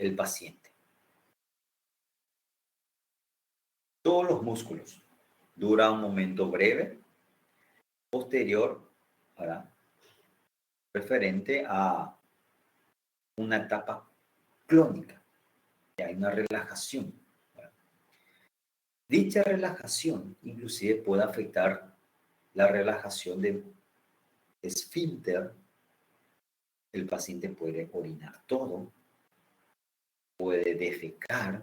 el paciente. Todos los músculos. Dura un momento breve, posterior, ¿verdad?, referente a una etapa clónica, que hay una relajación, ¿verdad? Dicha relajación inclusive puede afectar la relajación de esfínter. El paciente puede orinar todo, puede defecar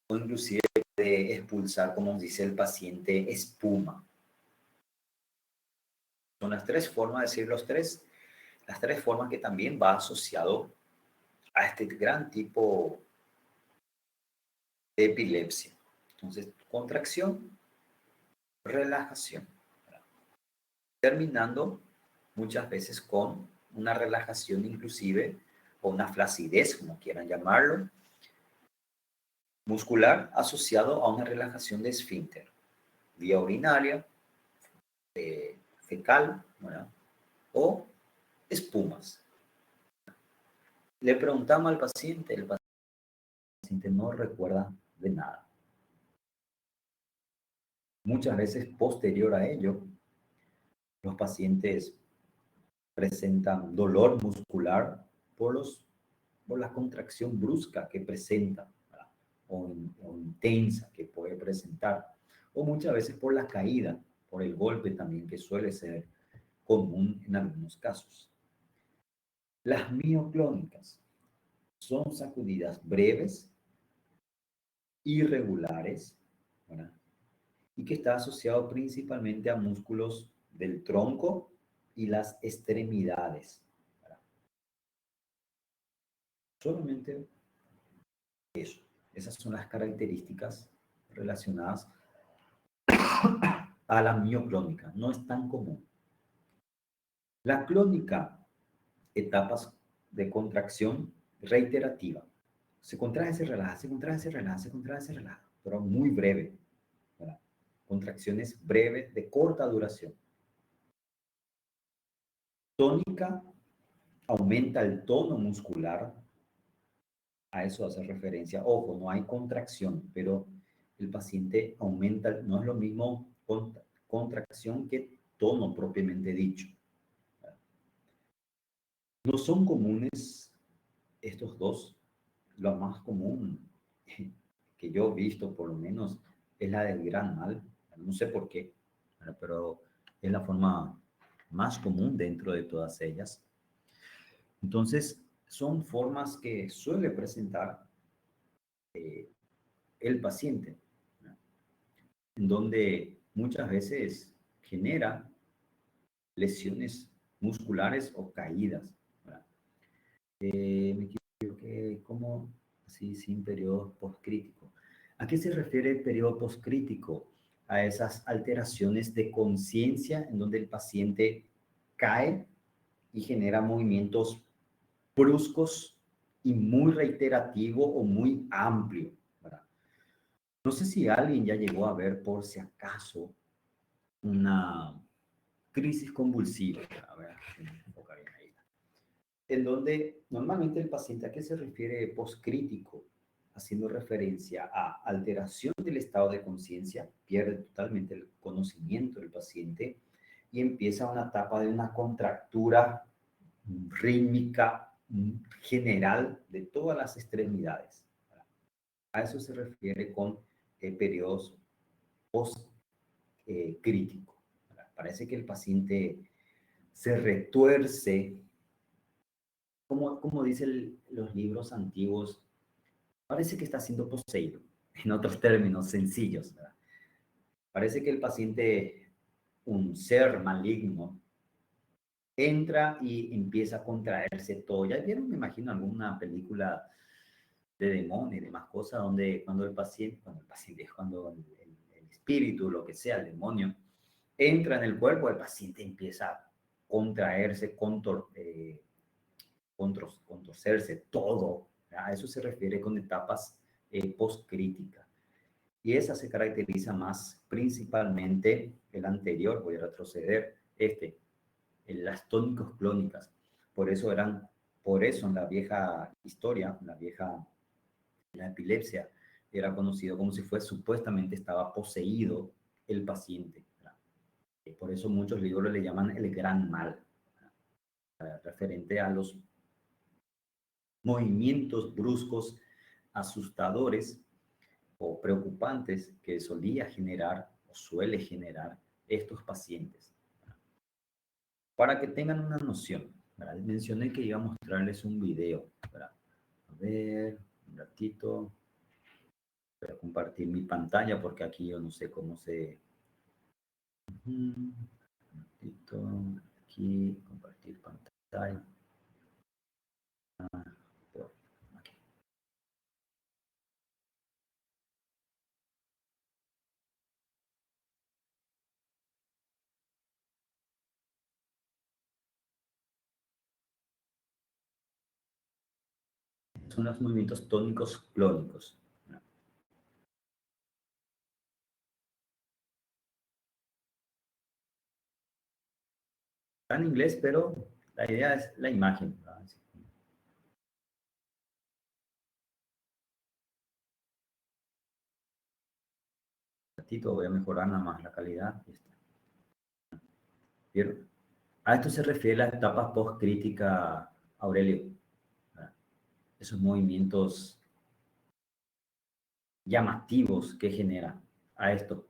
o inclusive puede expulsar, como dice el paciente, espuma. Son las tres formas, es decir, las tres formas que también va asociado a este gran tipo de epilepsia. Entonces, contracción, relajación, ¿verdad?, terminando muchas veces con una relajación inclusive, o una flacidez, como quieran llamarlo, muscular asociado a una relajación de esfínter, vía urinaria, fecal, ¿verdad?, o espumas. Le preguntamos al paciente, el paciente no recuerda de nada. Muchas veces posterior a ello, los pacientes presentan dolor muscular por la contracción brusca que presenta, ¿verdad?, o intensa que puede presentar, o muchas veces por la caída, por el golpe también, que suele ser común en algunos casos. Las mioclónicas son sacudidas breves, irregulares, ¿verdad?, y que está asociado principalmente a músculos del tronco y las extremidades, ¿verdad? Solamente eso. Esas son las características relacionadas a la mioclónica. No es tan común. La clónica, etapas de contracción reiterativa. Se contrae, se relaja, se contrae, se relaja, se contrae, se relaja, pero muy breve, ¿verdad? Contracciones breves de corta duración. Tónica, aumenta el tono muscular. A eso hace referencia. Ojo, no hay contracción, pero el paciente aumenta, no es lo mismo contracción que tono propiamente dicho. No son comunes estos dos. Lo más común que yo he visto, por lo menos, es la del gran mal. No sé por qué, pero es la forma más común dentro de todas ellas. Entonces, son formas que suele presentar el paciente, ¿no?, en donde muchas veces genera lesiones musculares o caídas, ¿verdad? Me equivoqué, ¿cómo? Así, sin periodo postcrítico. ¿A qué se refiere el periodo postcrítico? A esas alteraciones de conciencia en donde el paciente cae y genera movimientos bruscos y muy reiterativo o muy amplio, ¿verdad? No sé si alguien ya llegó a ver, por si acaso, una crisis convulsiva. A ver, enfocar bien ahí. En donde normalmente el paciente, ¿a qué se refiere postcrítico? Haciendo referencia a alteración del estado de conciencia, pierde totalmente el conocimiento del paciente y empieza una etapa de una contractura rítmica general de todas las extremidades. A eso se refiere con periodos postcríticos. Parece que el paciente se retuerce, como dicen los libros antiguos, parece que está siendo poseído, en otros términos sencillos, ¿verdad? Parece que el paciente, un ser maligno, entra y empieza a contraerse todo. Ya vieron, me imagino, alguna película de demonio y demás cosas, donde cuando el espíritu, lo que sea, el demonio, entra en el cuerpo, el paciente empieza a contraerse, contorcerse todo. A eso se refiere con etapas postcríticas. Y esa se caracteriza más principalmente, el anterior, voy a retroceder, las tónicos clónicas. Por eso eran Por eso en la vieja historia, la epilepsia, era conocido como si fue supuestamente estaba poseído el paciente, ¿verdad? Y por eso muchos libros le llaman el gran mal, referente a los movimientos bruscos, asustadores o preocupantes que solía generar o suele generar estos pacientes. Para que tengan una noción, ¿verdad? Mencioné que iba a mostrarles un video, ¿verdad? A ver, un ratito. Voy a compartir mi pantalla porque aquí yo no sé cómo se... Un ratito, aquí, compartir pantalla. Aquí. Son los movimientos tónicos clónicos. Está en inglés, pero la idea es la imagen, ¿verdad? Un ratito voy a mejorar nada más la calidad. ¿Vieron? A esto se refiere la etapa post-crítica, Aurelio, ¿verdad? Esos movimientos llamativos que genera a esto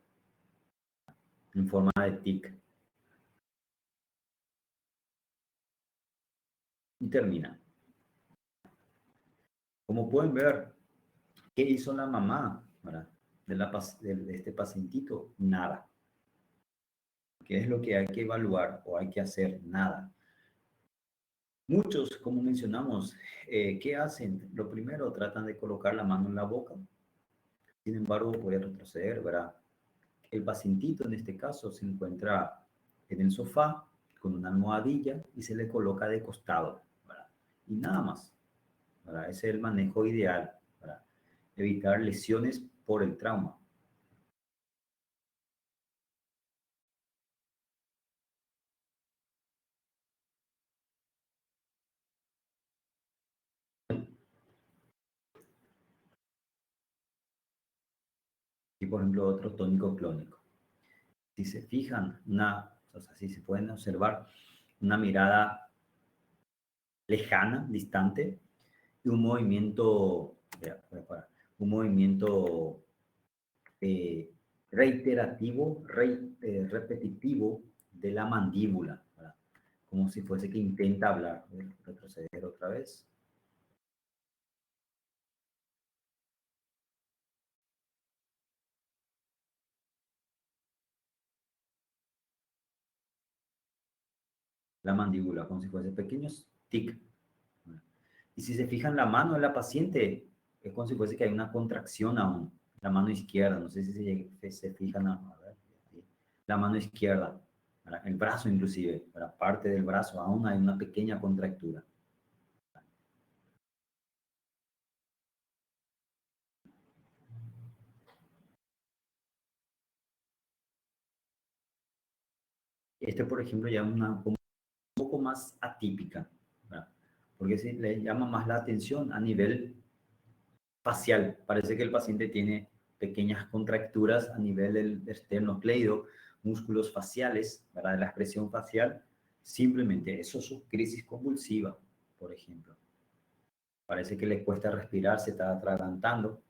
en forma de tic. Y termina. Como pueden ver, ¿qué hizo la mamá, ¿verdad? De este pacientito? Nada. ¿Qué es lo que hay que evaluar o hay que hacer? Nada. Muchos, como mencionamos, ¿qué hacen? Lo primero, tratan de colocar la mano en la boca. Sin embargo, voy a retroceder, ¿verdad? El pacientito en este caso se encuentra en el sofá con una almohadilla y se le coloca de costado, ¿verdad? Y nada más, ¿verdad? Ese es el manejo ideal, para evitar lesiones por el trauma. Y por ejemplo, otro tónico clónico. Si se fijan, o sea, si se pueden observar una mirada lejana, distante, y un movimiento reiterativo, repetitivo de la mandíbula, ¿verdad? Como si fuese que intenta hablar. Voy a retroceder otra vez. La mandíbula, como si fuese pequeños tic. Y si se fijan, la mano de la paciente es como si fuese que hay una contracción aún. La mano izquierda, no sé si se fijan, a ver, la mano izquierda, ¿verdad? El brazo inclusive, para parte del brazo aún hay una pequeña contractura. Este, por ejemplo, ya es un poco más atípica, ¿verdad? Porque se le llama más la atención a nivel facial. Parece que el paciente tiene pequeñas contracturas a nivel del esternocleido, músculos faciales, ¿verdad? De la expresión facial. Simplemente eso es su crisis convulsiva, por ejemplo. Parece que le cuesta respirar, se está atragantando.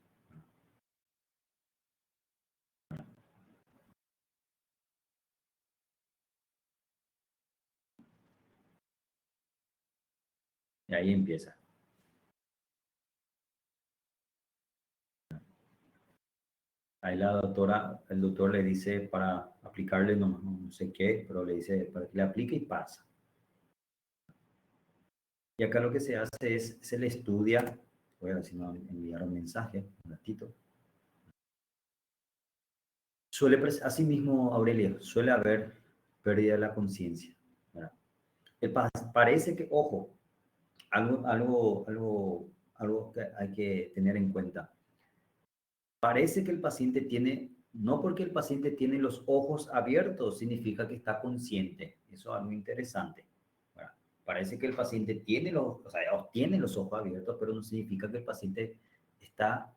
Y ahí empieza. Ahí el doctor le dice para aplicarle no sé qué, pero le dice para que le aplique y pasa. Y acá lo que se hace es, se le estudia, voy a ver si no enviar un mensaje, un ratito. Asimismo, Aurelia, suele haber pérdida de la conciencia, ¿verdad? Parece que, ojo, algo que hay que tener en cuenta. Parece que el paciente tiene, no porque el paciente tiene los ojos abiertos, significa que está consciente. Eso es algo interesante, ¿verdad? parece que el paciente tiene los, o sea, tiene los ojos abiertos, pero no significa que el paciente está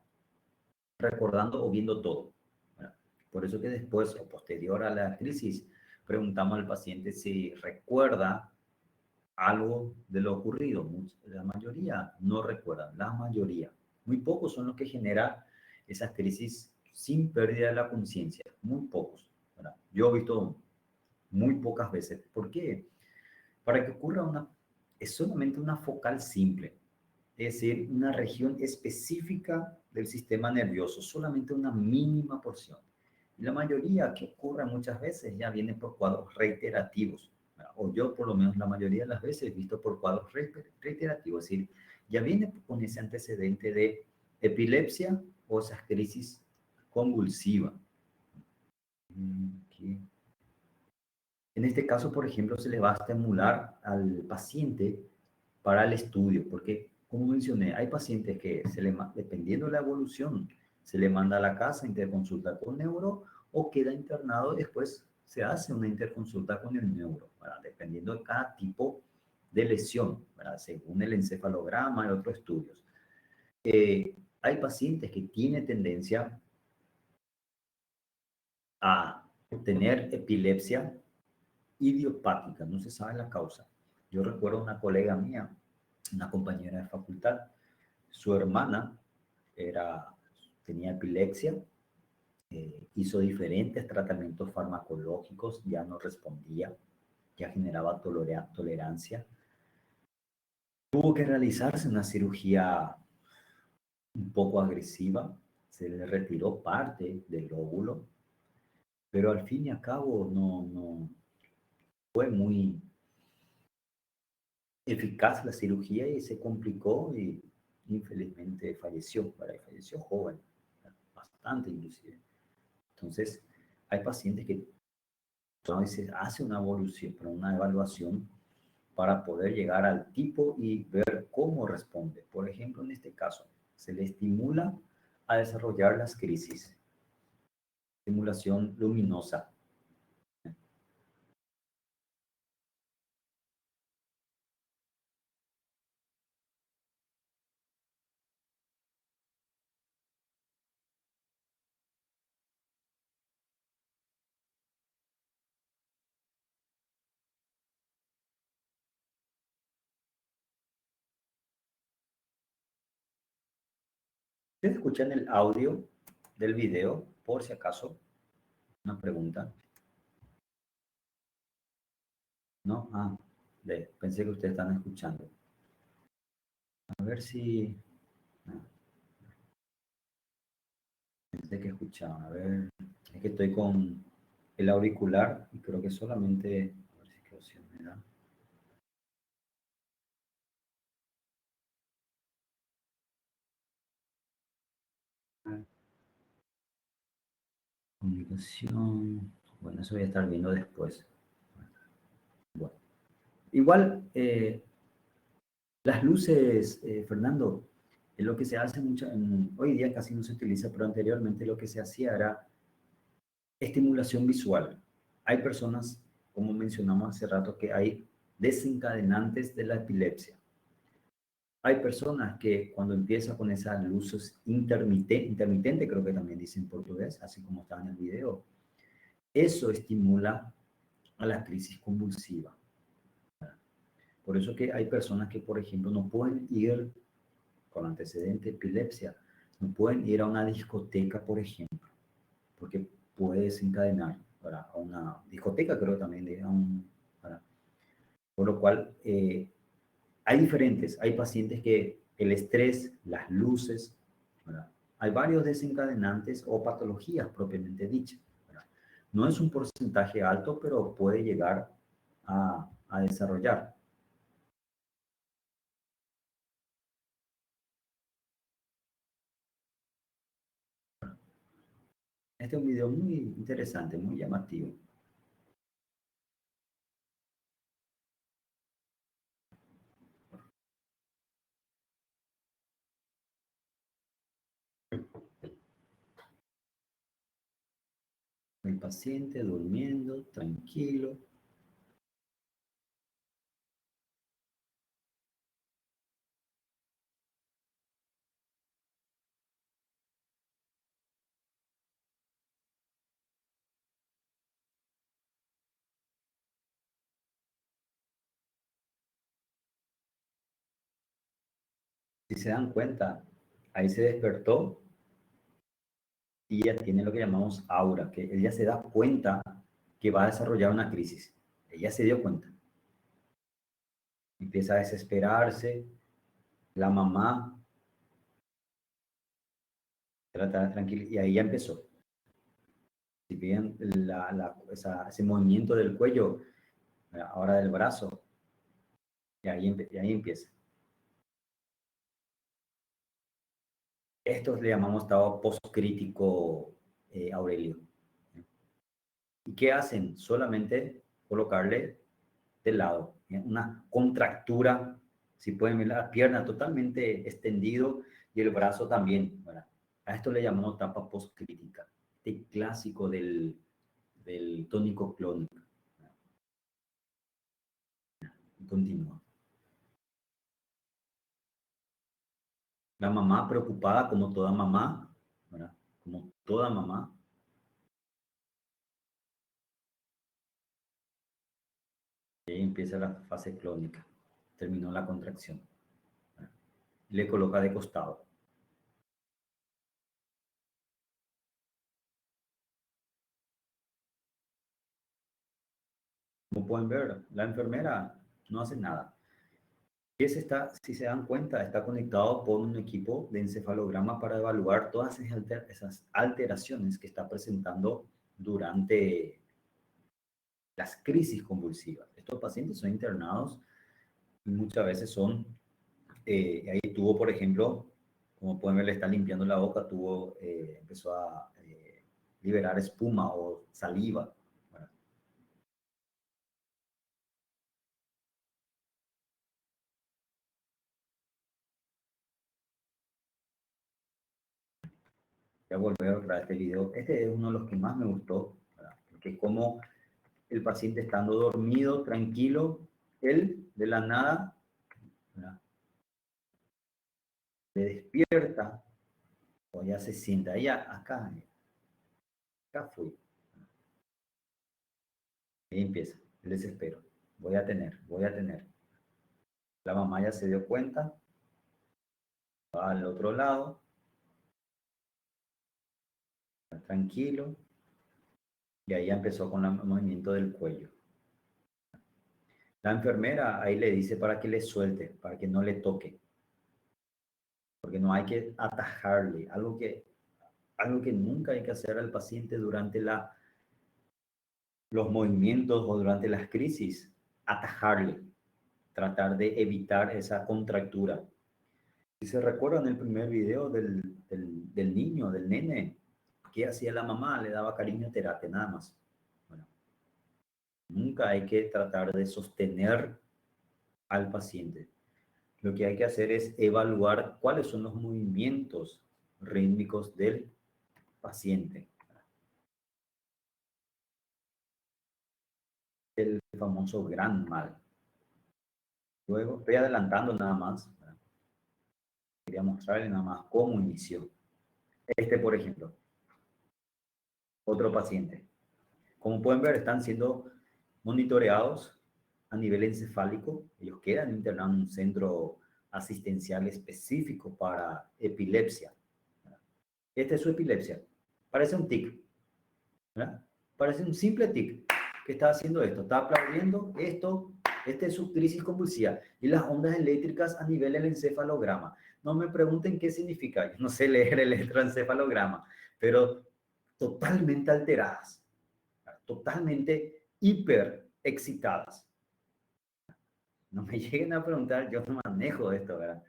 recordando o viendo todo. ¿Verdad? Por eso que después o posterior a la crisis preguntamos al paciente si recuerda algo de lo ocurrido. La mayoría no recuerdan, la mayoría. Muy pocos son los que generan esas crisis sin pérdida de la conciencia, muy pocos. ¿Verdad? Yo he visto muy pocas veces. ¿Por qué? Para que ocurra es solamente una focal simple, es decir, una región específica del sistema nervioso, solamente una mínima porción. Y la mayoría que ocurre muchas veces ya viene por cuadros reiterativos, ¿verdad? O yo por lo menos la mayoría de las veces he visto por cuadros reiterativos, es decir, ya viene con ese antecedente de epilepsia o esas crisis convulsivas. Okay. En este caso, por ejemplo, se le va a estimular al paciente para el estudio, porque, como mencioné, hay pacientes que, dependiendo de la evolución, se le manda a la casa interconsulta con neuro o queda internado y después se hace una interconsulta con el neuro, ¿verdad? Dependiendo de cada tipo de lesión, ¿verdad? Según el encefalograma y otros estudios. Hay pacientes que tienen tendencia a tener epilepsia idiopática, no se sabe la causa. Yo recuerdo una colega mía, una compañera de facultad, su hermana tenía epilepsia, hizo diferentes tratamientos farmacológicos, ya no respondía, ya generaba tolerancia. Tuvo que realizarse una cirugía un poco agresiva, se le retiró parte del lóbulo, pero al fin y al cabo no fue muy eficaz la cirugía y se complicó y infelizmente falleció, falleció joven, bastante inclusive. Entonces, hay pacientes que a veces hace una evolución, pero una evaluación para poder llegar al tipo y ver cómo responde. Por ejemplo, en este caso, se le estimula a desarrollar las crisis, estimulación luminosa. ¿Ustedes escuchan el audio del video, por si acaso? Una pregunta. ¿No? Pensé que ustedes están escuchando. A ver si... no, pensé que escuchaban. A ver, es que estoy con el auricular y creo que solamente... A ver si qué opción me da. Comunicación. Bueno, eso voy a estar viendo después. Bueno. Igual, las luces, Fernando, es lo que se hace hoy día casi no se utiliza, pero anteriormente lo que se hacía era estimulación visual. Hay personas, como mencionamos hace rato, que hay desencadenantes de la epilepsia. Hay personas que cuando empieza con esas luces intermitente, creo que también dice en portugués, así como está en el video, eso estimula a la crisis convulsiva. Por eso que hay personas que, por ejemplo, no pueden ir con antecedente de epilepsia, no pueden ir a una discoteca, por ejemplo, porque puede desencadenar a una discoteca, creo que también, por lo cual hay diferentes, hay pacientes que el estrés, las luces, ¿verdad? Hay varios desencadenantes o patologías propiamente dichas. ¿Verdad? No es un porcentaje alto, pero puede llegar a desarrollar. Este es un video muy interesante, muy llamativo. El paciente durmiendo, tranquilo. Si se dan cuenta, ahí se despertó y ya tiene lo que llamamos aura, que ella se da cuenta que va a desarrollar una crisis. Ella se dio cuenta. Empieza a desesperarse. La mamá trata de tranquilizar y ahí ya empezó. Si bien ese movimiento del cuello, ahora del brazo, y ahí empieza. Esto le llamamos estado postcrítico, Aurelio. ¿Y qué hacen? Solamente colocarle de lado, una contractura, si pueden ver la pierna totalmente extendido y el brazo también. ¿Verdad? A esto le llamamos etapa postcrítica, este clásico del tónico clónico. Continúa. La mamá preocupada como toda mamá, ¿verdad? Como toda mamá. Y ahí empieza la fase clónica. Terminó la contracción. ¿Verdad? Le coloca de costado. Como pueden ver, la enfermera no hace nada. Si se dan cuenta, está conectado por un equipo de encefalograma para evaluar todas esas alteraciones que está presentando durante las crisis convulsivas. Estos pacientes son internados y muchas veces ahí tuvo, por ejemplo, como pueden ver, le está limpiando la boca, empezó a liberar espuma o saliva. ¿Verdad? Voy a volver otra vez este video. Este es uno de los que más me gustó, ¿verdad? Porque como el paciente estando dormido, tranquilo, él de la nada, ¿verdad? Se despierta o ya se sienta, ya acá fui. Ahí empieza el desespero. Voy a tener. La mamá ya se dio cuenta, va al otro lado, está tranquilo, y ahí ya empezó con el movimiento del cuello. La enfermera ahí le dice para que le suelte, para que no le toque, porque no hay que atajarle, algo que nunca hay que hacer al paciente durante los movimientos o durante las crisis, atajarle, tratar de evitar esa contractura. Si se recuerdan el primer video del niño, del nene, ¿qué hacía la mamá? Le daba cariño terapia, nada más. Bueno, nunca hay que tratar de sostener al paciente. Lo que hay que hacer es evaluar cuáles son los movimientos rítmicos del paciente. El famoso gran mal. Luego, estoy adelantando nada más. Quería mostrarle nada más cómo inició. Por ejemplo, otro paciente. Como pueden ver, están siendo monitoreados a nivel encefálico. Ellos quedan internados en un centro asistencial específico para epilepsia. Esta es su epilepsia. Parece un tic. ¿Verdad? Parece un simple tic que está haciendo esto. Está aplaudiendo esto. Esta es su crisis convulsiva. Y las ondas eléctricas a nivel del encefalograma. No me pregunten qué significa. Yo no sé leer el electroencefalograma, pero totalmente alteradas, totalmente hiper excitadas. No me lleguen a preguntar, yo no manejo esto, ¿verdad?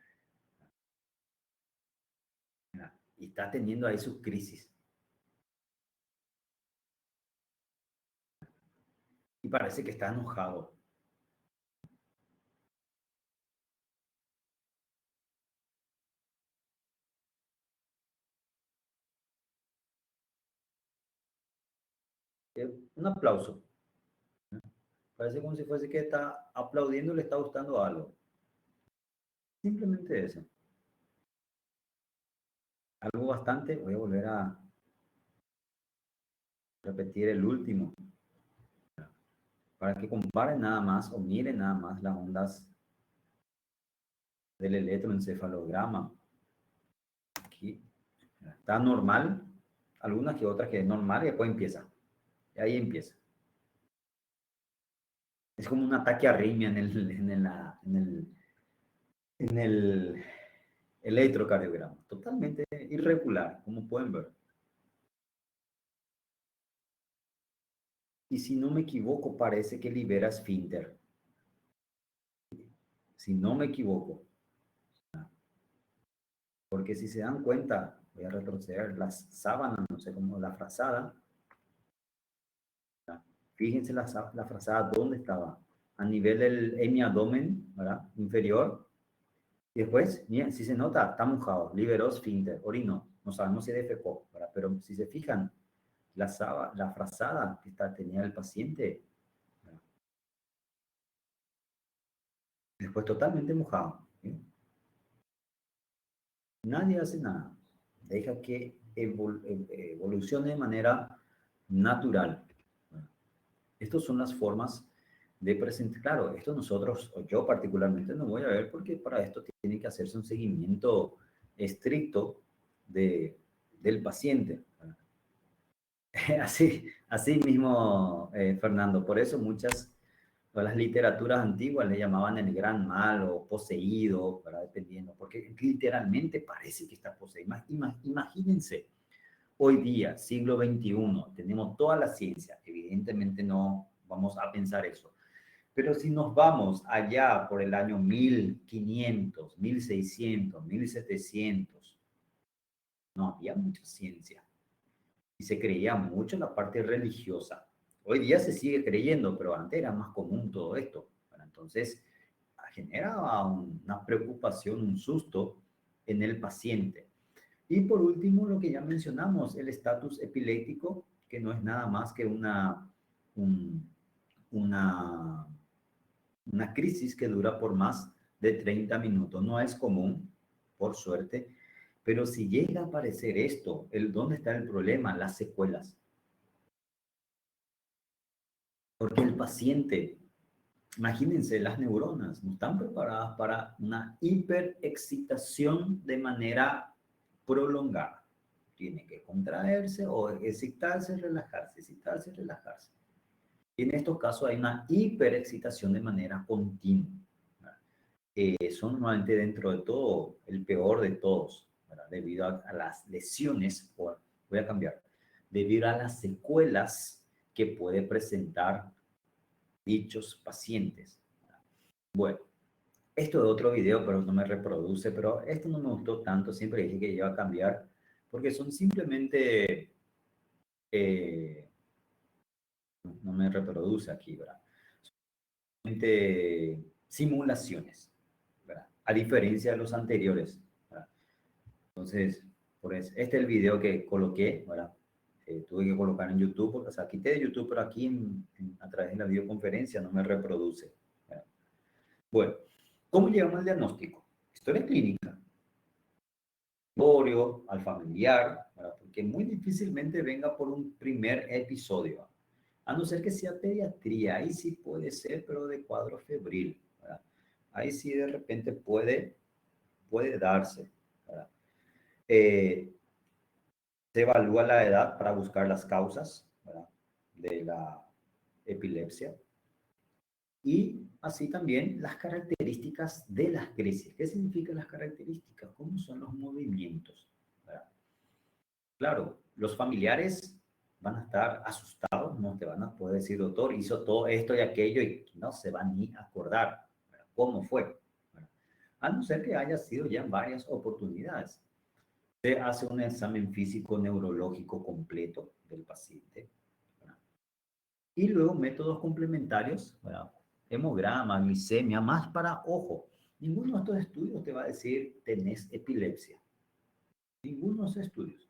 Y está teniendo ahí su crisis. Y parece que está enojado. Un aplauso. Parece como si fuese que está aplaudiendo y le está gustando algo. Simplemente eso. Algo bastante, voy a volver a repetir el último, para que comparen nada más o miren nada más las ondas del electroencefalograma. Aquí está normal, algunas que otras que es normal y después empieza. Y ahí empieza. Es como un ataque a arritmia en el electrocardiograma. Totalmente irregular, como pueden ver. Y si no me equivoco, parece que libera esfínter. Si no me equivoco. Porque si se dan cuenta, voy a retroceder, las sábanas, no sé cómo, la frazada. Fíjense la frazada, ¿dónde estaba? A nivel del mi abdomen, ¿verdad? Inferior. Y después, miren, si se nota, está mojado, liberó esfínter, orinó. No sabemos si defecó, ¿verdad? Pero si se fijan, la frazada que tenía el paciente, ¿verdad? Después totalmente mojado. ¿Sí? Nadie hace nada. Deja que evolucione de manera natural. Estas son las formas de presentar. Claro, esto nosotros, o yo particularmente, no voy a ver porque para esto tiene que hacerse un seguimiento estricto del paciente. Así mismo, Fernando. Por eso muchas de las literaturas antiguas le llamaban el gran mal o poseído, ¿verdad? Dependiendo, porque literalmente parece que está poseído. Imagínense, hoy día, siglo XXI, tenemos toda la ciencia. Evidentemente no vamos a pensar eso. Pero si nos vamos allá por el año 1500, 1600, 1700, no había mucha ciencia y se creía mucho en la parte religiosa. Hoy día se sigue creyendo, pero antes era más común todo esto. Bueno, entonces, generaba una preocupación, un susto en el paciente. Y por último, lo que ya mencionamos, el estatus epiléptico, que no es nada más que una, una crisis que dura por más de 30 minutos. No es común, por suerte, pero si llega a aparecer esto, ¿dónde está el problema? Las secuelas. Porque el paciente, imagínense, las neuronas no están preparadas para una hiperexcitación de manera prolongada. Tiene que contraerse o excitarse, relajarse, excitarse, relajarse. Y en estos casos hay una hiperexcitación de manera continua. Son normalmente dentro de todo el peor de todos, ¿verdad? Debido a las lesiones, voy a cambiar, debido a las secuelas que puede presentar dichos pacientes. Bueno, esto de otro video, pero no me reproduce, pero esto no me gustó tanto, siempre dije que iba a cambiar, porque son simplemente, no me reproduce aquí, ¿verdad? Simplemente simulaciones, ¿verdad? A diferencia de los anteriores, ¿verdad? Entonces, por eso, este es el video que coloqué, ¿verdad? Tuve que colocar en YouTube, o sea, quité de YouTube, pero aquí a través de la videoconferencia no me reproduce, ¿verdad? Bueno, ¿cómo llegamos al diagnóstico? Historia clínica, al familiar, ¿verdad? Porque muy difícilmente venga por un primer episodio, a no ser que sea pediatría, ahí sí puede ser, pero de cuadro febril, ¿verdad? Ahí sí de repente puede darse, ¿verdad? Se evalúa la edad para buscar las causas, ¿verdad? De la epilepsia. Y así también las características de las crisis. ¿Qué significan las características? ¿Cómo son los movimientos? ¿Verdad? Claro, los familiares van a estar asustados, no te van a poder decir, doctor, hizo todo esto y aquello y no se van ni a acordar, ¿verdad? ¿Cómo fue? ¿Verdad? A no ser que haya sido ya en varias oportunidades. Se hace un examen físico neurológico completo del paciente, ¿verdad? Y luego métodos complementarios, ¿verdad? Hemograma, glicemia, más para ojo. Ninguno de estos estudios te va a decir tenés epilepsia. Ninguno de esos estudios.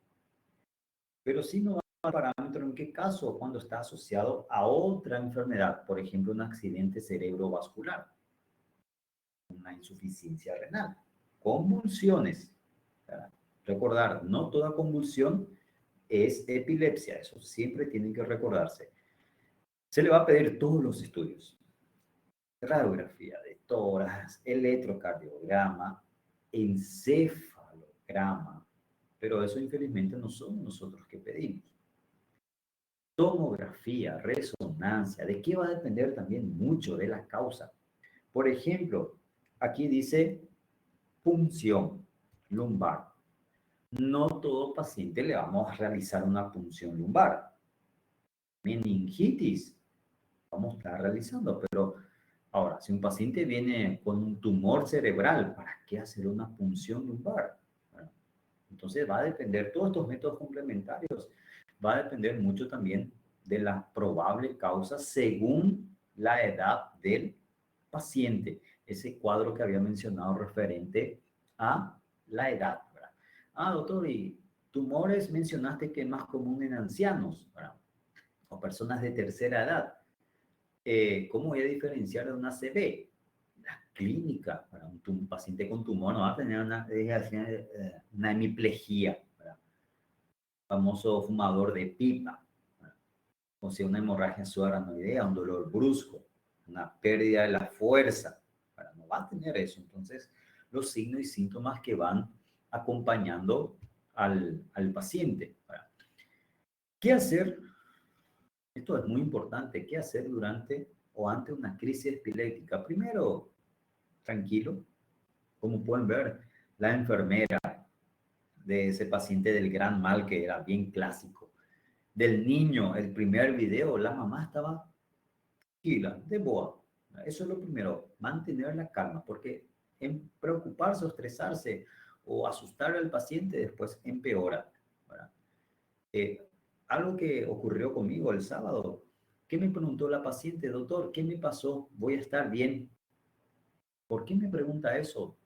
Pero sí nos va a dar parámetro en qué caso cuando está asociado a otra enfermedad, por ejemplo, un accidente cerebrovascular, una insuficiencia renal, convulsiones. ¿Verdad? Recordar, no toda convulsión es epilepsia, eso siempre tienen que recordarse. Se le va a pedir todos los estudios. radiografía de tórax, electrocardiograma, encefalograma, pero eso infelizmente no somos nosotros que pedimos. Tomografía, resonancia, ¿de qué va a depender también mucho de la causa? Por ejemplo, aquí dice punción lumbar. No todo paciente le vamos a realizar una punción lumbar. Meningitis, vamos a estar realizando, pero ahora, si un paciente viene con un tumor cerebral, ¿para qué hacer una punción lumbar? Bueno, entonces va a depender, todos estos métodos complementarios, va a depender mucho también de la probable causa según la edad del paciente. Ese cuadro que había mencionado referente a la edad, ¿verdad? Ah, doctor, y tumores mencionaste que es más común en ancianos, ¿verdad? O personas de tercera edad. ¿Cómo voy a diferenciar de una CB? La clínica para un paciente con tumor no va a tener una hemiplegia, ¿verdad? Famoso fumador de pipa, ¿verdad? O sea, una hemorragia subaracnoidea, un dolor brusco, una pérdida de la fuerza, ¿verdad? No va a tener eso. Entonces, los signos y síntomas que van acompañando al paciente, ¿verdad? ¿Qué hacer? Esto es muy importante. ¿Qué hacer durante o ante una crisis epiléptica? Primero, tranquilo. Como pueden ver, la enfermera de ese paciente del gran mal que era bien clásico. Del niño, el primer video, la mamá estaba tranquila, de boa. Eso es lo primero, mantener la calma, porque en preocuparse o estresarse o asustar al paciente después empeora, ¿verdad? Eh, Algo que ocurrió conmigo el sábado, ¿qué me preguntó la paciente? Doctor, ¿qué me pasó? Voy a estar bien. ¿Por qué me pregunta eso?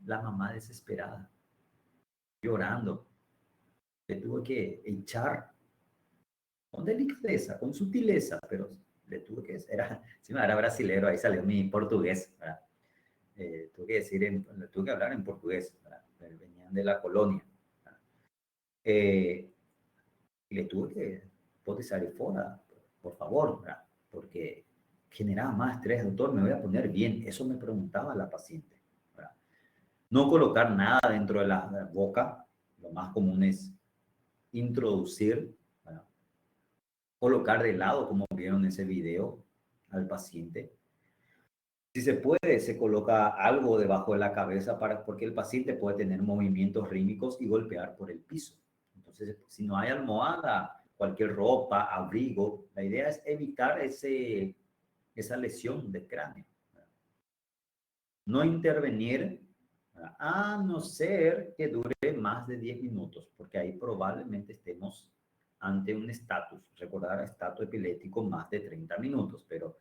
La mamá desesperada, llorando. Le tuve que echar con delicadeza, con sutileza, pero le tuve que, encima era brasilero, ahí salió mi portugués, ¿verdad? Tuve que decir, le tuve que hablar en portugués, ¿verdad? Venían de la colonia, ¿verdad? Y le tuve que, puede salir fuera, por favor, ¿verdad? Porque generaba más estrés, doctor, me voy a poner bien, eso me preguntaba la paciente, ¿verdad? No colocar nada dentro de la boca, lo más común es introducir, ¿verdad? Colocar de lado, como vieron en ese video, al paciente. Si se puede, se coloca algo debajo de la cabeza porque el paciente puede tener movimientos rítmicos y golpear por el piso. Entonces, si no hay almohada, cualquier ropa, abrigo, la idea es evitar esa lesión del cráneo. No intervenir, a no ser que dure más de 10 minutos, porque ahí probablemente estemos ante un estatus. Recordar estatus epiléptico más de 30 minutos, pero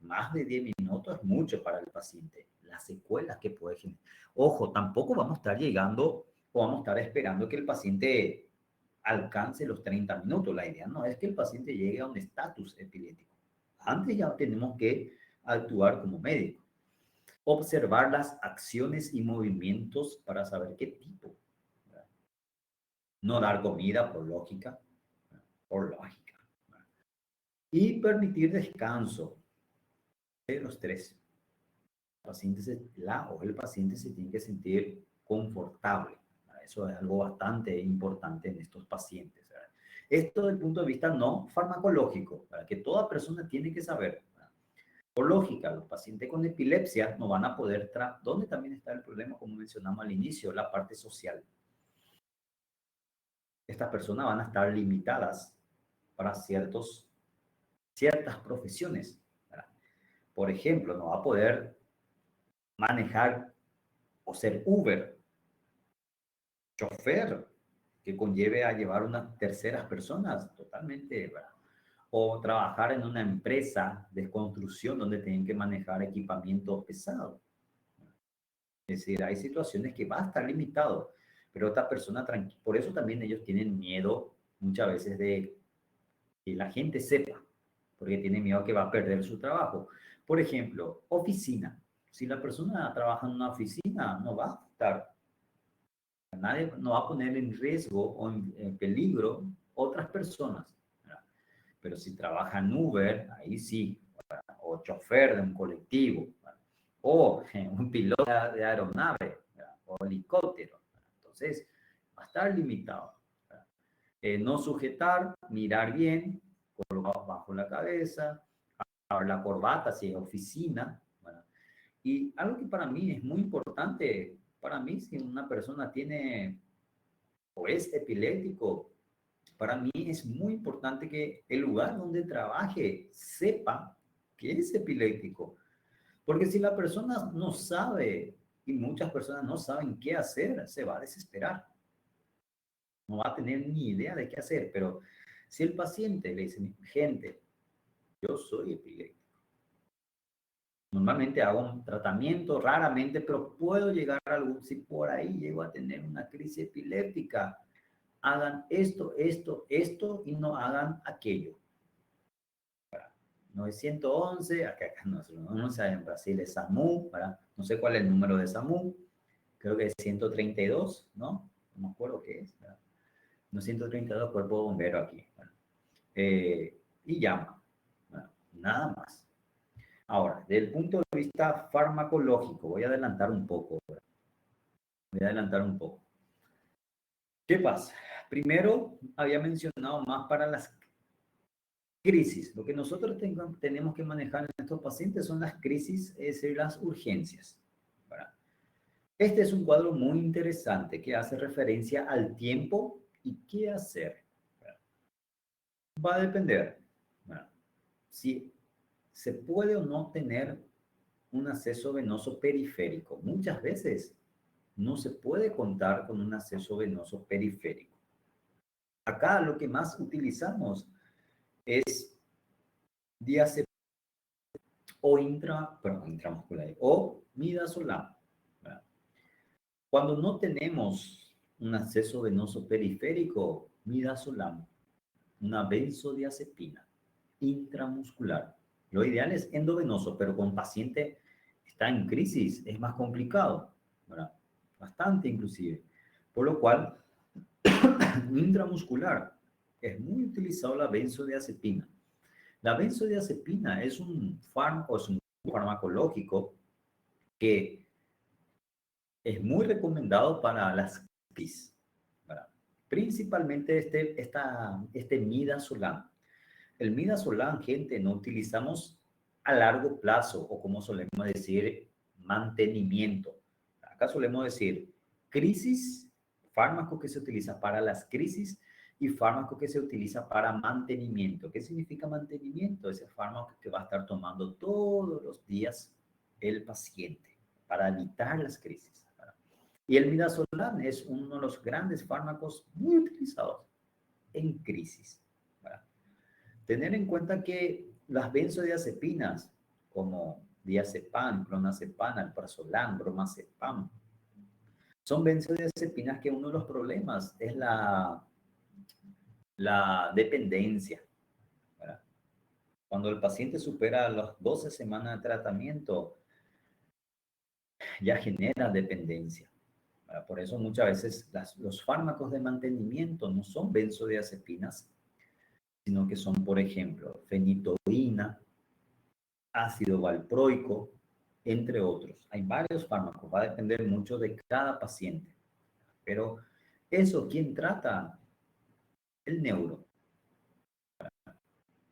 más de 10 minutos es mucho para el paciente. Las secuelas que puede generar. Ojo, tampoco vamos a estar llegando o vamos a estar esperando que el paciente alcance los 30 minutos. La idea no es que el paciente llegue a un estatus epiléptico. Antes ya tenemos que actuar como médico. Observar las acciones y movimientos para saber qué tipo. ¿Verdad? No dar comida por lógica. ¿Verdad? Por lógica. ¿Verdad? Y permitir descanso de los tres. El paciente se tiene que sentir confortable. ¿Verdad? Eso es algo bastante importante en estos pacientes. ¿Verdad? Esto desde el punto de vista no farmacológico, ¿verdad? Que toda persona tiene que saber. ¿Verdad? Por lógica, los pacientes con epilepsia no van a poder, ¿dónde también está el problema? Como mencionamos al inicio, la parte social. Estas personas van a estar limitadas para ciertas profesiones, ¿verdad? Por ejemplo, no va a poder manejar o ser Uber, chofer, que conlleve a llevar unas terceras personas totalmente, ¿verdad? O trabajar en una empresa de construcción donde tienen que manejar equipamiento pesado. Es decir, hay situaciones que va a estar limitado, pero esta persona, por eso también ellos tienen miedo muchas veces de que la gente sepa, porque tienen miedo que va a perder su trabajo. Por ejemplo, oficina. Si la persona trabaja en una oficina, no va a afectar. Nadie no va a poner en riesgo o en peligro otras personas, ¿verdad? Pero si trabaja en Uber, ahí sí, o chofer de un colectivo, ¿verdad? O un piloto de aeronave, ¿verdad? O helicóptero, ¿verdad? Entonces, va a estar limitado, ¿verdad? No sujetar, mirar bien, colocar bajo la cabeza, la corbata si es oficina, ¿verdad? Y algo que para mí es muy importante, para mí si una persona tiene o es epiléptico, para mí es muy importante que el lugar donde trabaje sepa que es epiléptico. Porque si la persona no sabe, y muchas personas no saben qué hacer, se va a desesperar. No va a tener ni idea de qué hacer. Pero si el paciente le dice, gente, yo soy epiléptico. Normalmente hago un tratamiento, raramente, pero puedo llegar a algún, si por ahí llego a tener una crisis epiléptica, hagan esto, esto, esto y no hagan aquello. 911, acá no sé, en Brasil es SAMU, ¿verdad? No sé cuál es el número de SAMU, creo que es 132, ¿no? No me acuerdo qué es, ¿verdad? No, 132, cuerpo bombero aquí, ¿verdad? Y llama, ¿verdad? Nada más. Ahora, desde el punto de vista farmacológico, voy a adelantar un poco, ¿verdad? Voy a adelantar un poco. ¿Qué pasa? Primero, había mencionado más para las crisis. Lo que nosotros tenemos que manejar en estos pacientes son las crisis, es decir, las urgencias, ¿verdad? Este es un cuadro muy interesante que hace referencia al tiempo y qué hacer, ¿verdad? Va a depender, ¿verdad? Si se puede o no tener un acceso venoso periférico. Muchas veces no se puede contar con un acceso venoso periférico. Acá lo que más utilizamos es diazepam o intramuscular o midazolam, ¿verdad? Cuando no tenemos un acceso venoso periférico, midazolam, una benzodiazepina intramuscular. Lo ideal es endovenoso, pero con paciente está en crisis es más complicado, ¿verdad? Bastante inclusive. Por lo cual, intramuscular es muy utilizado la benzodiazepina. La benzodiazepina es un fármaco, es un farmacológico que es muy recomendado para las crisis, ¿verdad? Principalmente este midazolam. El midazolam, gente, no utilizamos a largo plazo o como solemos decir, mantenimiento. Acá solemos decir crisis, fármaco que se utiliza para las crisis y fármaco que se utiliza para mantenimiento. ¿Qué significa mantenimiento? Ese fármaco que va a estar tomando todos los días el paciente para evitar las crisis. Y el midazolam es uno de los grandes fármacos muy utilizados en crisis, ¿verdad? Tener en cuenta que las benzodiazepinas, como diazepam, clonazepam, alprazolam, bromazepam, son benzodiazepinas que uno de los problemas es la dependencia, ¿verdad? Cuando el paciente supera las 12 semanas de tratamiento, ya genera dependencia, ¿verdad? Por eso muchas veces los fármacos de mantenimiento no son benzodiazepinas, sino que son, por ejemplo, fenitoína, ácido valproico, entre otros. Hay varios fármacos, va a depender mucho de cada paciente. Pero eso, ¿quién trata? El neuro.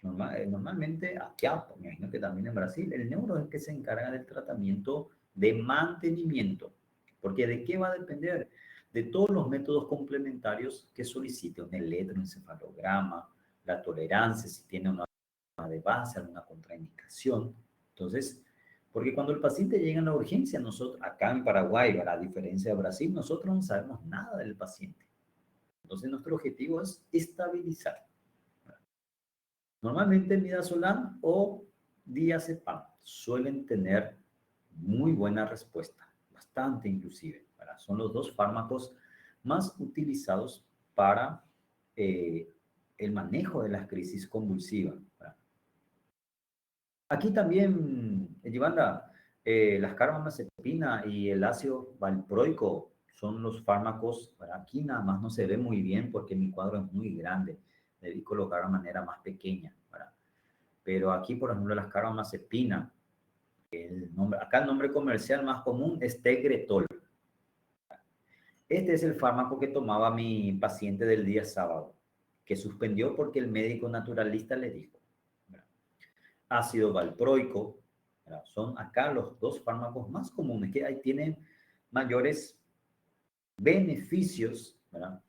Normalmente, aquí, me imagino que también en Brasil, el neuro es el que se encarga del tratamiento de mantenimiento. Porque ¿de qué va a depender? De todos los métodos complementarios que solicite un electroencefalograma, la tolerancia, si tiene una de base, alguna contraindicación. Entonces, porque cuando el paciente llega a la urgencia, nosotros, acá en Paraguay, a diferencia de Brasil, nosotros no sabemos nada del paciente. Entonces, nuestro objetivo es estabilizar. Normalmente midazolam o diazepam suelen tener muy buena respuesta, bastante inclusive, ¿verdad? Son los dos fármacos más utilizados para el manejo de las crisis convulsivas, ¿verdad? Aquí también, Yivanda, las carbamazepina y el ácido valproico son los fármacos, aquí nada más no se ve muy bien porque mi cuadro es muy grande, debí colocar de manera más pequeña, ¿verdad? pero aquí, por ejemplo, las carbamazepina, acá el nombre comercial más común es Tegretol. Este es el fármaco que tomaba mi paciente del día sábado, que suspendió porque el médico naturalista le dijo. Ácido valproico, son acá los dos fármacos más comunes que ahí tienen mayores beneficios, ¿verdad?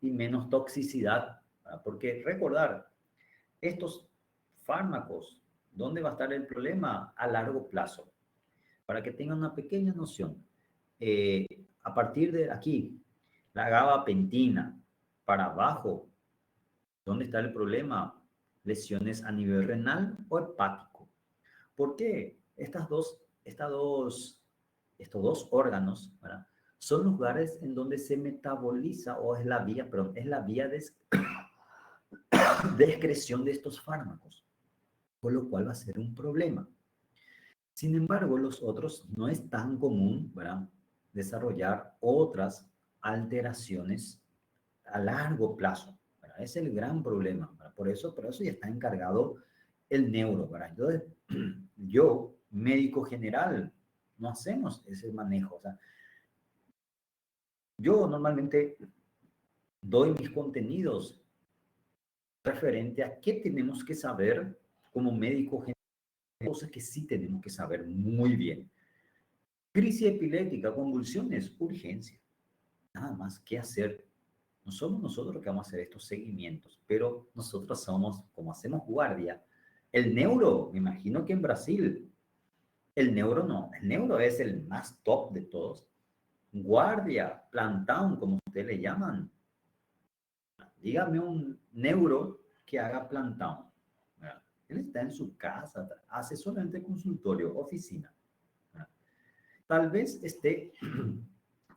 Y menos toxicidad, ¿verdad? Porque recordar, estos fármacos, ¿dónde va a estar el problema? A largo plazo. Para que tengan una pequeña noción, a partir de aquí, la gabapentina para abajo, ¿dónde está el problema? Lesiones a nivel renal o hepático. ¿Por qué? Estos dos órganos, ¿verdad? Son lugares en donde se metaboliza, o es la vía, perdón, es la vía de excreción de estos fármacos, por lo cual va a ser un problema. Sin embargo, los otros no es tan común, ¿verdad? Desarrollar otras alteraciones a largo plazo, ¿verdad? Es el gran problema, ¿verdad? Por eso ya está encargado el neuro, ¿verdad? Yo, médico general, no hacemos ese manejo. O sea, yo normalmente doy mis contenidos referente a qué tenemos que saber como médico general, cosas que sí tenemos que saber muy bien. Crisis epiléptica, convulsiones, urgencia. Nada más que hacer. No somos nosotros los que vamos a hacer estos seguimientos, pero nosotros somos, como hacemos guardia, el neuro, me imagino que en Brasil, el neuro no, el neuro es el más top de todos. Guardia, plantón, como ustedes le llaman. Dígame un neuro que haga plantón. Él está en su casa, hace solamente consultorio, oficina. Tal vez esté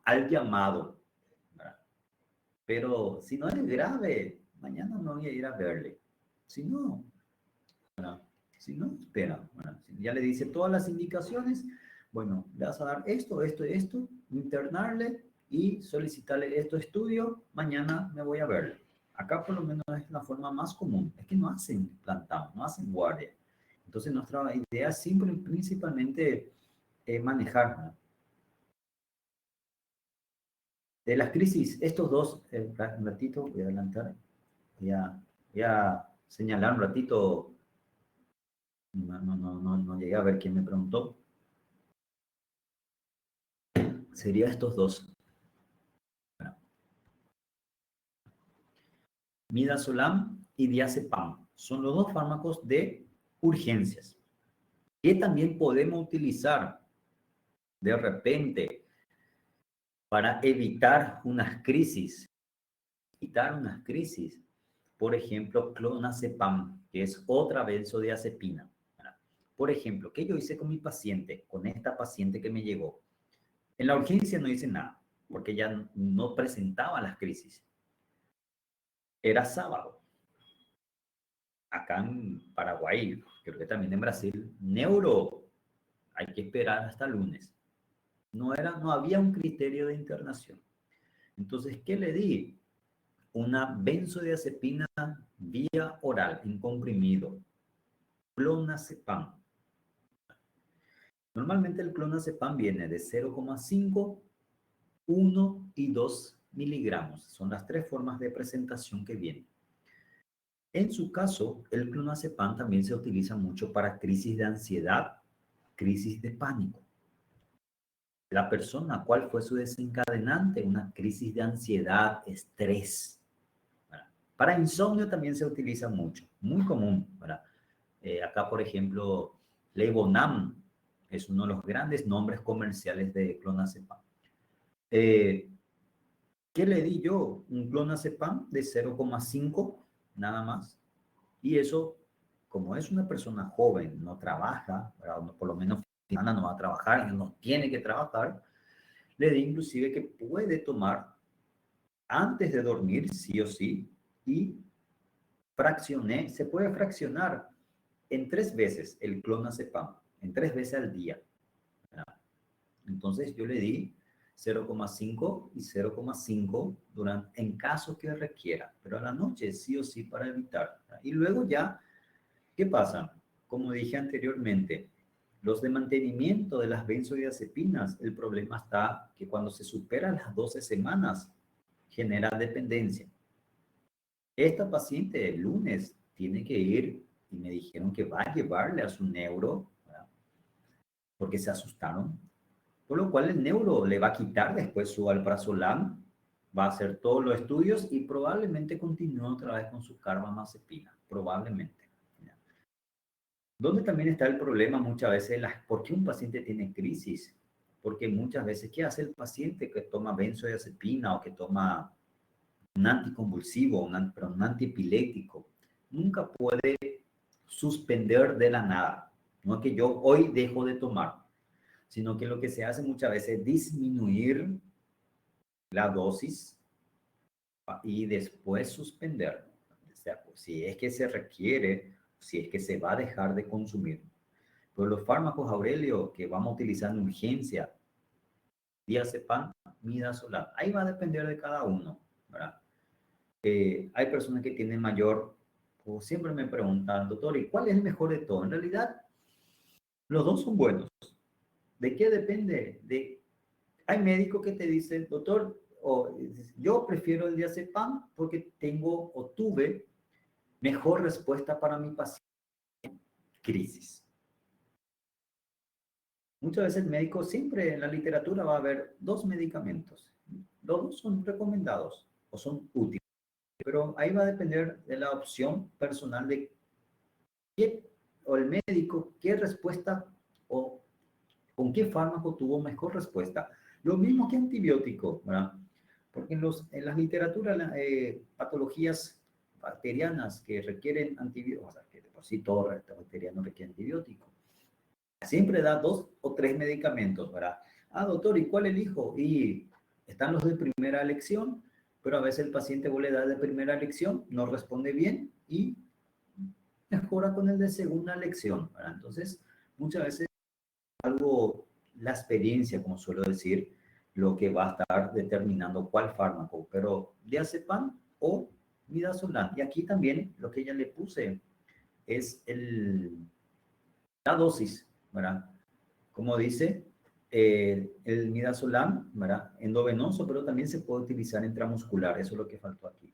al llamado, pero si no es grave, mañana no voy a ir a verle. Si no, si no, espera. Si ya le dice todas las indicaciones, bueno, le vas a dar esto, esto y esto, internarle y solicitarle esto estudio, mañana me voy a verle. Acá por lo menos es la forma más común, es que no hacen plantado, no hacen guardia. Entonces nuestra idea es principalmente manejar. De las crisis, estos dos, un ratito, voy a adelantar, voy a señalar un ratito, no llegué a ver quién me preguntó. Sería estos dos. Bueno, midazolam y diazepam son los dos fármacos de urgencias que también podemos utilizar de repente para evitar unas crisis. Por ejemplo, clonazepam, que es otra benzodiazepina. Por ejemplo, ¿qué yo hice con mi paciente, con esta paciente que me llegó? En la urgencia no hice nada, porque ya no presentaba las crisis. Era sábado. Acá en Paraguay, creo que también en Brasil, neuro, hay que esperar hasta lunes. No había un criterio de internación. Entonces, ¿qué le di? Una benzodiazepina vía oral, en comprimido, clonazepam. Normalmente el clonazepam viene de 0,5, 1 y 2 miligramos. Son las tres formas de presentación que vienen. En su caso, el clonazepam también se utiliza mucho para crisis de ansiedad, crisis de pánico. La persona, ¿cuál fue su desencadenante? Una crisis de ansiedad, estrés. Para insomnio también se utiliza mucho, muy común. Acá, por ejemplo, Levonam es uno de los grandes nombres comerciales de clonazepam. ¿Qué le di yo? Un clonazepam de 0,5, nada más. Y eso, como es una persona joven, no trabaja, por lo menos no va a trabajar, no tiene que trabajar, le di inclusive que puede tomar antes de dormir, sí o sí, y se puede fraccionar en 3 veces el clonazepam, en 3 veces al día. Entonces yo le di 0,5 y 0,5 en caso que requiera, pero a la noche sí o sí para evitar. Y luego ya, ¿qué pasa? como dije anteriormente, los de mantenimiento de las benzodiazepinas, el problema está que cuando se superan las 12 semanas, genera dependencia. Esta paciente el lunes tiene que ir y me dijeron que va a llevarle a su neuro, ¿verdad? Porque se asustaron. Por lo cual el neuro le va a quitar después su alprazolam, va a hacer todos los estudios y probablemente continúe otra vez con su carbamazepina, probablemente. Donde también está el problema muchas veces, ¿por qué un paciente tiene crisis? Porque muchas veces, ¿qué hace el paciente que toma benzodiazepina o que toma un anticonvulsivo, un antiepiléptico? Nunca puede suspender de la nada. No es que yo hoy dejo de tomar, sino que lo que se hace muchas veces es disminuir la dosis y después suspender. O sea, si es que se requiere, si es que se va a dejar de consumir. Pero los fármacos, Aurelio, que vamos a utilizar en urgencia, diazepam, midazolam, ahí va a depender de cada uno, ¿verdad? Hay personas que tienen mayor, o siempre me preguntan, doctor, ¿y cuál es el mejor de todo? En realidad, los dos son buenos. ¿De qué depende? Hay médicos que te dicen, doctor, yo prefiero el diazepam porque tengo o tuve mejor respuesta para mi paciente crisis. Muchas veces el médico siempre en la literatura va a haber dos medicamentos. Los dos son recomendados o son útiles, pero ahí va a depender de la opción personal de qué, o el médico, qué respuesta o con qué fármaco tuvo mejor respuesta. Lo mismo que antibiótico, ¿verdad? Porque en las literaturas, patologías bacterianas que requieren antibióticos, o sea, que de por sí todo bacteriano requiere antibiótico, siempre da 2 o 3 medicamentos, ¿verdad? Ah, doctor, ¿y cuál elijo? Y están los de primera elección, pero a veces el paciente vos le da de primera elección, no responde bien y mejora con el de segunda elección, ¿verdad? Entonces, muchas veces algo, la experiencia, como suelo decir, lo que va a estar determinando cuál fármaco, pero diazepam o midazolam. Y aquí también lo que ya le puse es la dosis, ¿verdad? Como dice, el midazolam, ¿verdad? Endovenoso, pero también se puede utilizar intramuscular, eso es lo que faltó aquí.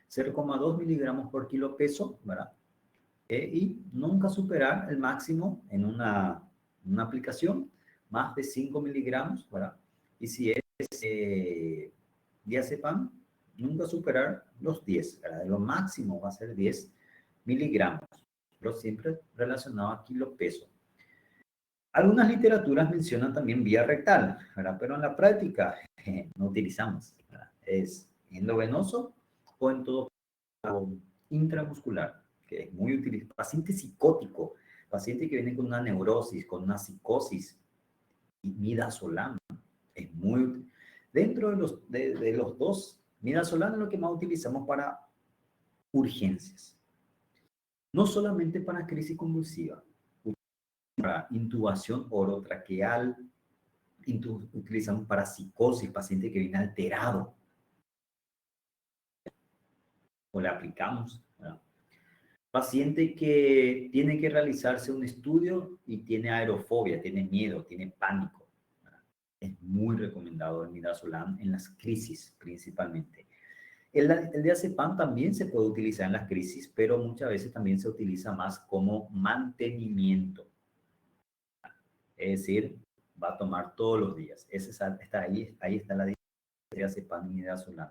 0,2 miligramos por kilo peso, ¿verdad? Y nunca superar el máximo en una aplicación, más de 5 miligramos, ¿verdad? Y si es diazepam, nunca superar los 10, ¿verdad? Lo máximo va a ser 10 miligramos, pero siempre relacionado a kilo peso. Algunas literaturas mencionan también vía rectal, ¿verdad? Pero en la práctica no utilizamos, ¿verdad? Es endovenoso o en todo caso intramuscular, que es muy útil. Paciente psicótico, paciente que viene con una neurosis, con una psicosis, y midazolam es muy útil. Dentro de los dos, midazolam es lo que más utilizamos para urgencias. No solamente para crisis convulsiva, para intubación orotraqueal, utilizamos para psicosis, paciente que viene alterado, o le aplicamos, ¿verdad? Paciente que tiene que realizarse un estudio y tiene aerofobia, tiene miedo, tiene pánico, ¿verdad? Es muy recomendado el midazolam en las crisis principalmente. El diazepam también se puede utilizar en las crisis, pero muchas veces también se utiliza más como mantenimiento. Es decir, va a tomar todos los días. Está ahí está la diferencia de diazepam y midazolam.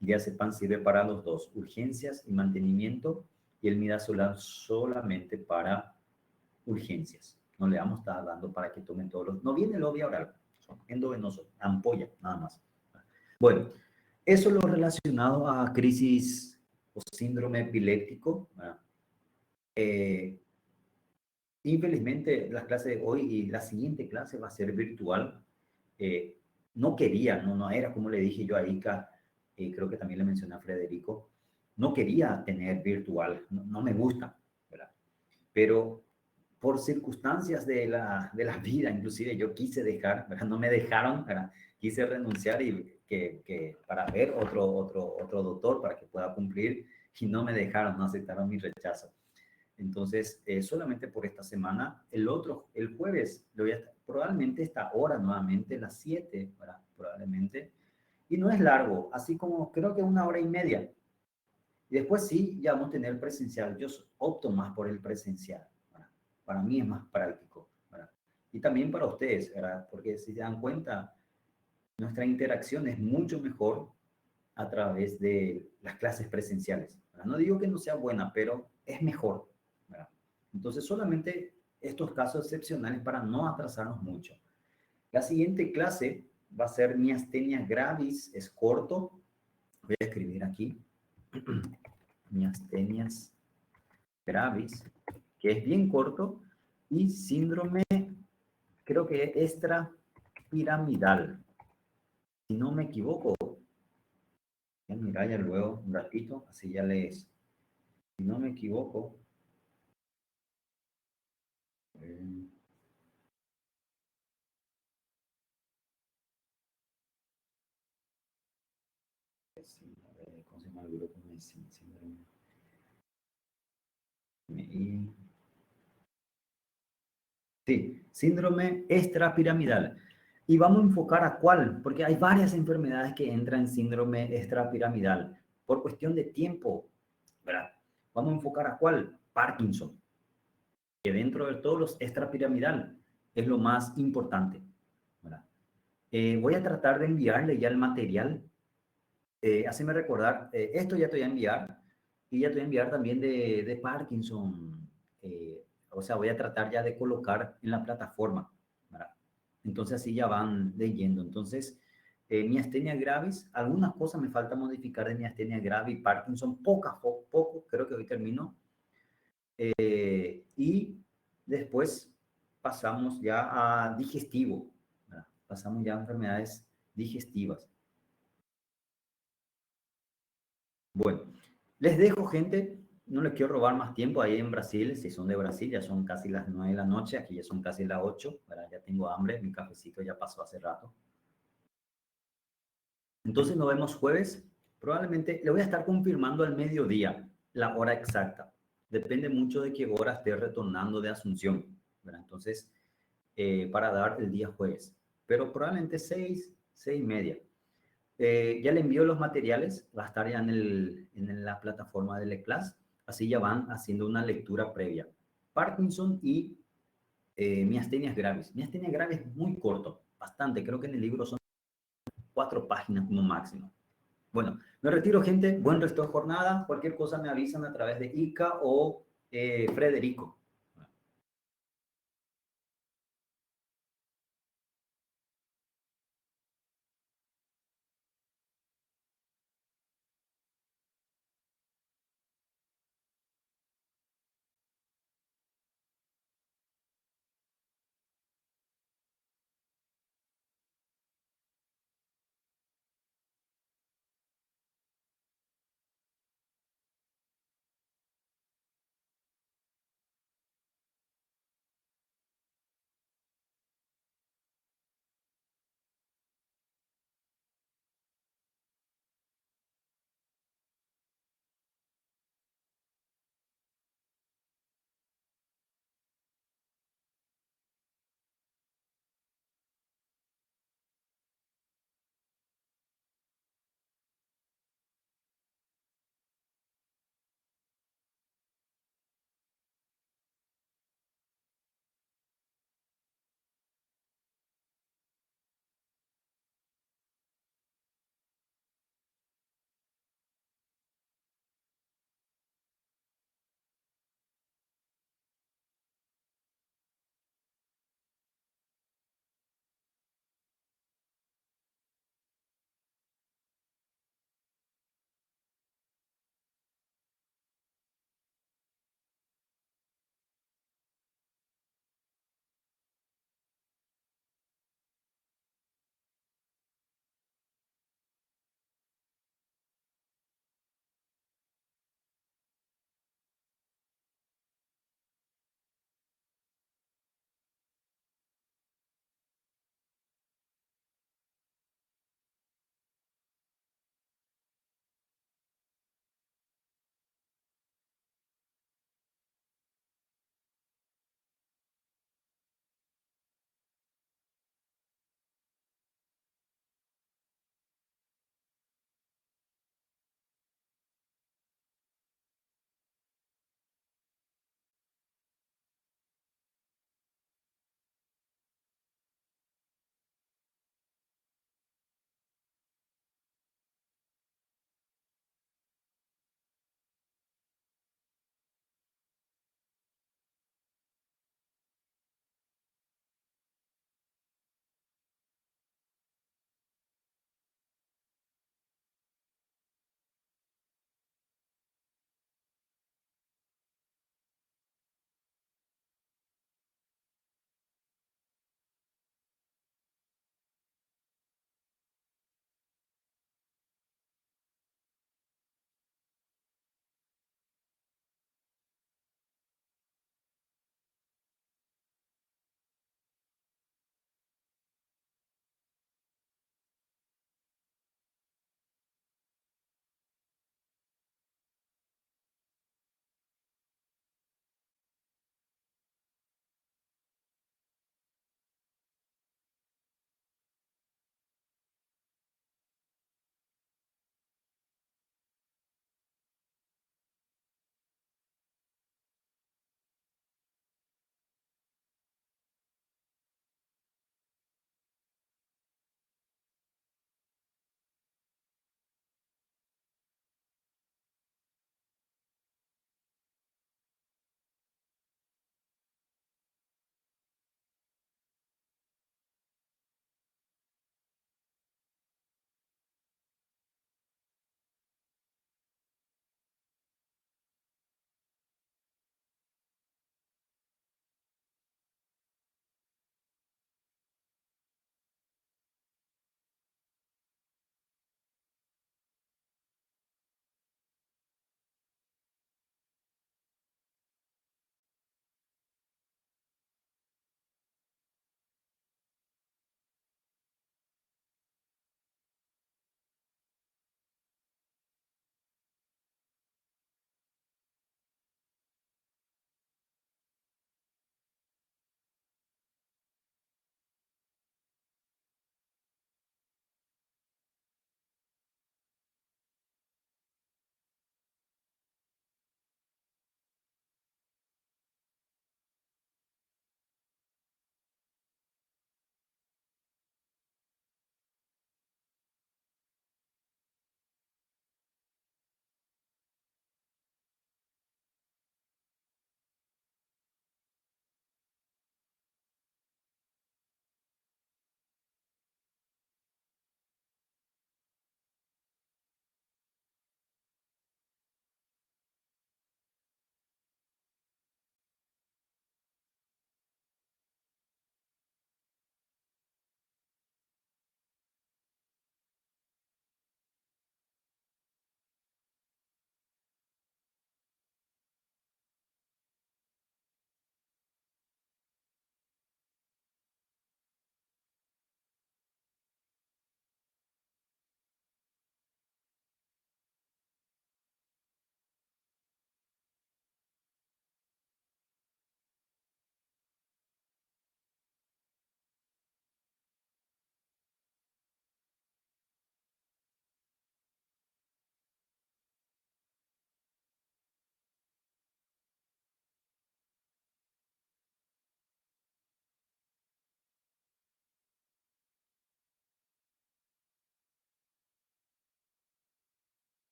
El diazepam sirve para los dos, urgencias y mantenimiento, y el midazolam solamente para urgencias. No le vamos a estar dando para que tomen todos los... No viene el vía oral, son endovenosos, ampolla, nada más. Bueno, eso es lo relacionado a crisis o síndrome epiléptico. Infelizmente, la clase de hoy y la siguiente clase va a ser virtual. No quería, no era como le dije yo a Ica, creo que también le mencioné a Federico, no quería tener virtual, no me gusta, ¿verdad? Pero por circunstancias de la vida, inclusive yo quise dejar, ¿verdad? No me dejaron, ¿verdad? Quise renunciar y que para ver otro doctor para que pueda cumplir y no me dejaron, no aceptaron mi rechazo. Entonces, solamente por esta semana, el jueves, probablemente esta hora nuevamente, las 7, ¿verdad? Probablemente. Y no es largo, así como creo que 1 hora y media. Y después sí, ya vamos a tener presencial. Yo opto más por el presencial, ¿verdad? Para mí es más práctico, ¿verdad? Y también para ustedes, ¿verdad? Porque si se dan cuenta, nuestra interacción es mucho mejor a través de las clases presenciales, ¿verdad? No digo que no sea buena, pero es mejor, ¿verdad? Entonces, solamente estos casos excepcionales para no atrasarnos mucho. La siguiente clase va a ser miastenia gravis, es corto. Voy a escribir aquí. Miastenias gravis, que es bien corto, y síndrome, creo que extrapiramidal. Si no me equivoco, ya mira, ya luego un ratito, así ya lees. Si no me equivoco, eh, sí, a ver, ¿cómo se llama el grupo? Síndrome. Sí, síndrome extrapiramidal. Y vamos a enfocar a cuál, porque hay varias enfermedades que entran en síndrome extrapiramidal por cuestión de tiempo, ¿verdad? Vamos a enfocar a cuál, Parkinson, que dentro de todos los extrapiramidal es lo más importante, ¿verdad? Voy a tratar de enviarle ya el material. Haceme recordar, esto ya te voy a enviar y ya te voy a enviar también de Parkinson. O sea, voy a tratar ya de colocar en la plataforma, ¿verdad? Entonces así ya van leyendo. Entonces, miastenia gravis, algunas cosas me falta modificar de miastenia gravis, Parkinson, poco, creo que hoy termino. Y después pasamos ya a digestivo, ¿verdad? Pasamos ya a enfermedades digestivas. Bueno, les dejo, gente. No les quiero robar más tiempo ahí en Brasil. Si son de Brasil, ya son casi las 9 de la noche. Aquí ya son casi las 8. ¿Verdad? Ya tengo hambre. Mi cafecito ya pasó hace rato. Entonces nos vemos jueves. Probablemente le voy a estar confirmando al mediodía la hora exacta. Depende mucho de qué hora esté retornando de Asunción. ¿Verdad? Entonces, para dar el día jueves. Pero probablemente 6, 6:30. Ya le envío los materiales, va a estar ya en la plataforma de Leclass, así ya van haciendo una lectura previa. Parkinson y miastenias graves. Miastenias graves es muy corto, bastante, creo que en el libro son 4 páginas como máximo. Bueno, me retiro, gente, buen resto de jornada, cualquier cosa me avisan a través de Ica o Frederico.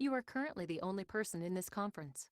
You are currently the only person in this conference.